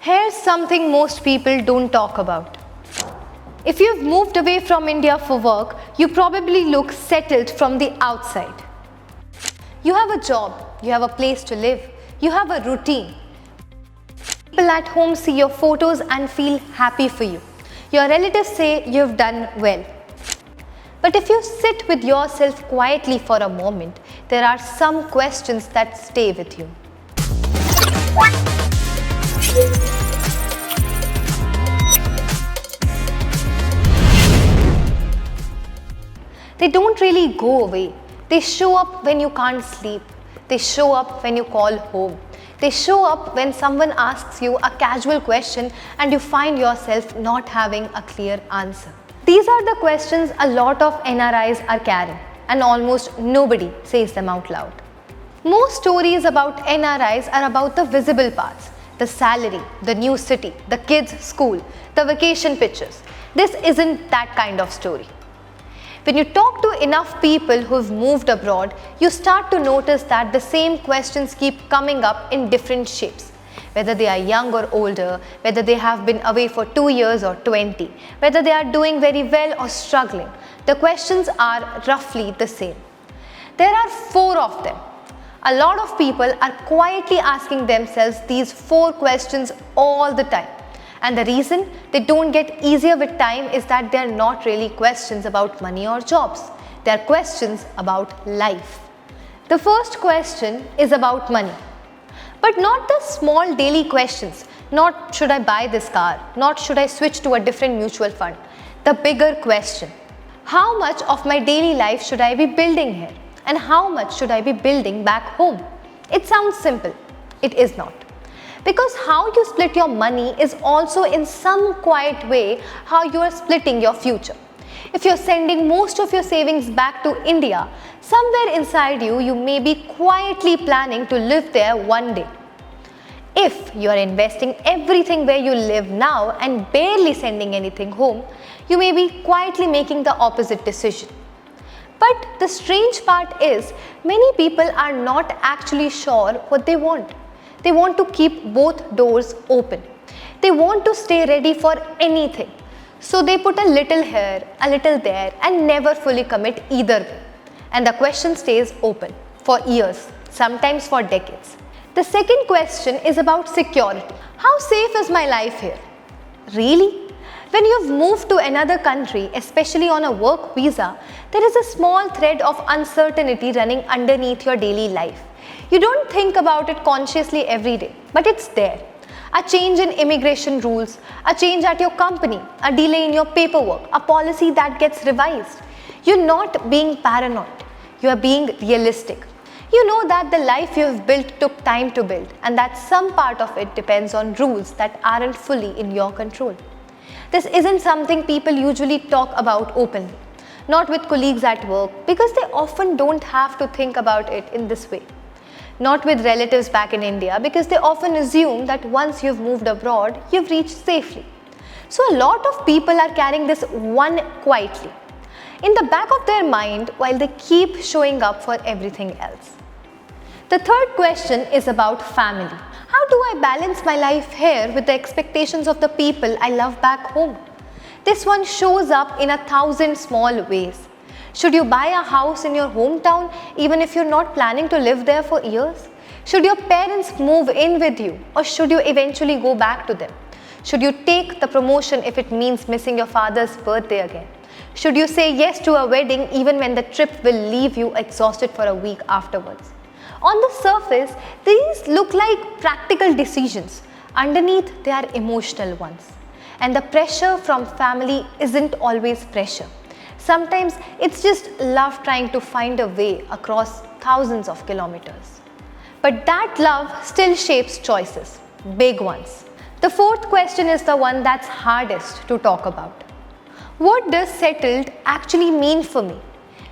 Here's something most people don't talk about. If you've moved away from India for work, you probably look settled from the outside. You have a job, you have a place to live, you have a routine. People at home see your photos and feel happy for you. Your relatives say you've done well. But if you sit with yourself quietly for a moment, there are some questions that stay with you. They don't really go away. They show up when you can't sleep. They show up when you call home. They show up when someone asks you a casual question and you find yourself not having a clear answer. These are the questions a lot of NRIs are carrying, and almost nobody says them out loud. Most stories about NRIs are about the visible parts, the salary, the new city, the kids' school, the vacation pictures. This isn't that kind of story. When you talk to enough people who've moved abroad, you start to notice that the same questions keep coming up in different shapes. Whether they are young or older, whether they have been away for 2 years or 20, whether they are doing very well or struggling, the questions are roughly the same. There are 4 of them. A lot of people are quietly asking themselves these 4 questions all the time. And the reason they don't get easier with time is that they are not really questions about money or jobs. They are questions about life. The first question is about money. But not the small daily questions. Not should I buy this car? Not should I switch to a different mutual fund? The bigger question. How much of my daily life should I be building here? And how much should I be building back home? It sounds simple. It is not. Because how you split your money is also in some quiet way how you are splitting your future. If you're sending most of your savings back to India, somewhere inside you, you may be quietly planning to live there one day. If you are investing everything where you live now and barely sending anything home, you may be quietly making the opposite decision. But the strange part is, many people are not actually sure what they want. They want to keep both doors open. They want to stay ready for anything. So they put a little here, a little there, and never fully commit either way. And the question stays open for years, sometimes for decades. The second question is about security. How safe is my life here? Really? When you've moved to another country, especially on a work visa, there is a small thread of uncertainty running underneath your daily life. You don't think about it consciously every day, but it's there. A change in immigration rules, a change at your company, a delay in your paperwork, a policy that gets revised. You're not being paranoid, you are being realistic. You know that the life you've built took time to build, and that some part of it depends on rules that aren't fully in your control. This isn't something people usually talk about openly, not with colleagues at work, because they often don't have to think about it in this way. Not with relatives back in India, because they often assume that once you've moved abroad, you've reached safely. So a lot of people are carrying this one quietly in the back of their mind while they keep showing up for everything else. The third question is about family. How do I balance my life here with the expectations of the people I love back home? This one shows up in 1,000 small ways. Should you buy a house in your hometown even if you're not planning to live there for years? Should your parents move in with you, or should you eventually go back to them? Should you take the promotion if it means missing your father's birthday again? Should you say yes to a wedding even when the trip will leave you exhausted for a week afterwards? On the surface, these look like practical decisions. Underneath, they are emotional ones. And the pressure from family isn't always pressure. Sometimes it's just love trying to find a way across thousands of kilometers. But that love still shapes choices, big ones. The fourth question is the one that's hardest to talk about. What does settled actually mean for me?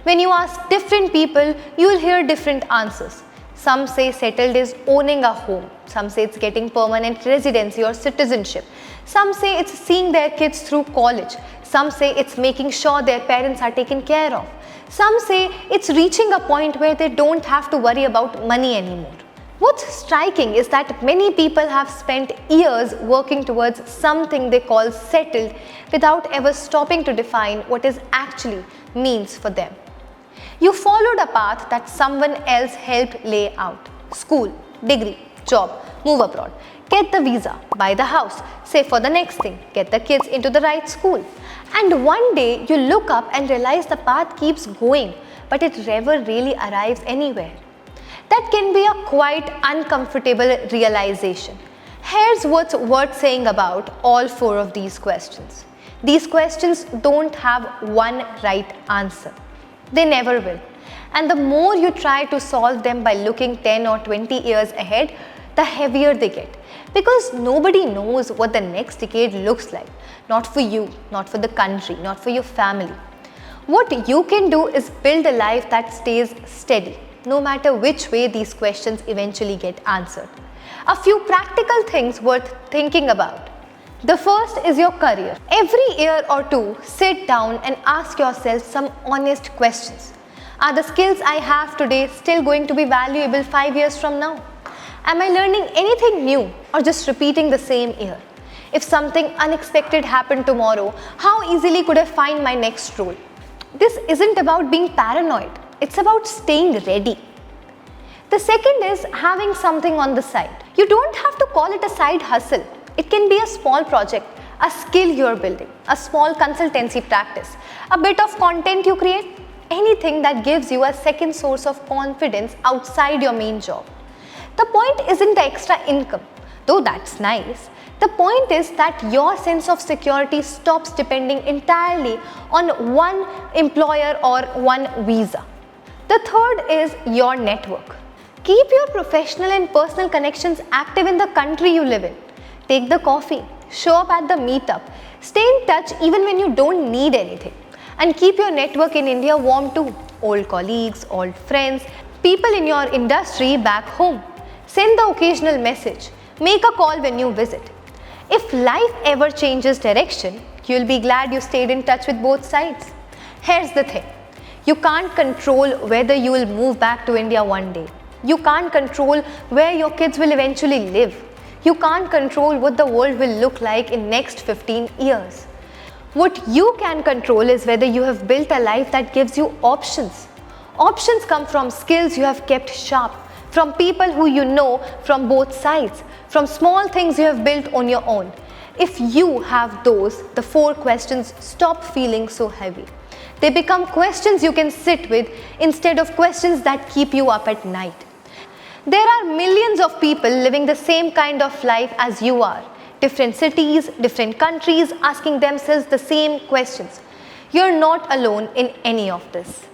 When you ask different people, you'll hear different answers. Some say settled is owning a home. Some say it's getting permanent residency or citizenship. Some say it's seeing their kids through college. Some say it's making sure their parents are taken care of. Some say it's reaching a point where they don't have to worry about money anymore. What's striking is that many people have spent years working towards something they call settled without ever stopping to define what it actually means for them. You followed a path that someone else helped lay out. School, degree, job, move abroad, get the visa, buy the house, save for the next thing, get the kids into the right school. And one day you look up and realize the path keeps going, but it never really arrives anywhere. That can be a quite uncomfortable realization. Here's what's worth saying about all four of these questions. These questions don't have one right answer. They never will. And the more you try to solve them by looking 10 or 20 years ahead, the heavier they get. Because nobody knows what the next decade looks like. Not for you, not for the country, not for your family. What you can do is build a life that stays steady, no matter which way these questions eventually get answered. A few practical things worth thinking about. The first is your career. Every year or two, sit down and ask yourself some honest questions. Are the skills I have today still going to be valuable 5 years from now? Am I learning anything new or just repeating the same year? If something unexpected happened tomorrow, how easily could I find my next role? This isn't about being paranoid. It's about staying ready. The second is having something on the side. You don't have to call it a side hustle. It can be a small project, a skill you're building, a small consultancy practice, a bit of content you create, anything that gives you a second source of confidence outside your main job. The point isn't the extra income, though that's nice. The point is that your sense of security stops depending entirely on one employer or one visa. The third is your network. Keep your professional and personal connections active in the country you live in. Take the coffee, show up at the meetup, stay in touch even when you don't need anything. And keep your network in India warm too. Old colleagues, old friends, people in your industry back home. Send the occasional message. Make a call when you visit. If life ever changes direction, you'll be glad you stayed in touch with both sides. Here's the thing. You can't control whether you will move back to India one day. You can't control where your kids will eventually live. You can't control what the world will look like in next 15 years. What you can control is whether you have built a life that gives you options. Options come from skills you have kept sharp, from people who you know from both sides, from small things you have built on your own. If you have those, the 4 questions stop feeling so heavy. They become questions you can sit with instead of questions that keep you up at night. There are millions of people living the same kind of life as you are. Different cities, different countries, asking themselves the same questions. You're not alone in any of this.